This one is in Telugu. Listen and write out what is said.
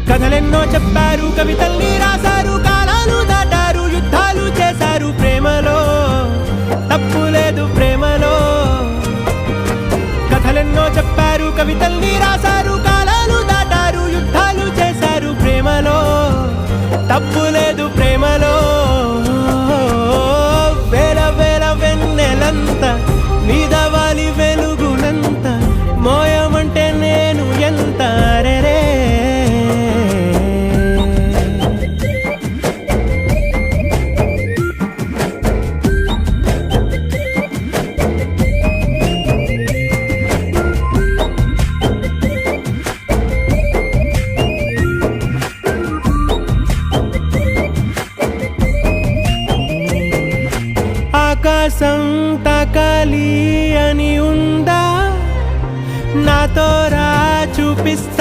కథలెన్నో చెప్పారు, కవితల్ని రాశారు, కాలాలు దాటారు, యుద్ధాలు చేశారు. ప్రేమలో తప్పు లేదు, ప్రేమలో. కథలెన్నో చెప్పారు, కవితల్ని రాశారు, కాలాలు దాటారు, యుద్ధాలు చేశారు. ప్రేమలో తప్పు లేదు, ప్రేమలో. వేల వేల వెన్నెలంత నీదవాలి వెలుగునంత, మోయమంటే నేను ఎంత రే. ఆకాశం తాకాలి అని ఉందా, నాతో రా చూపిస్తా.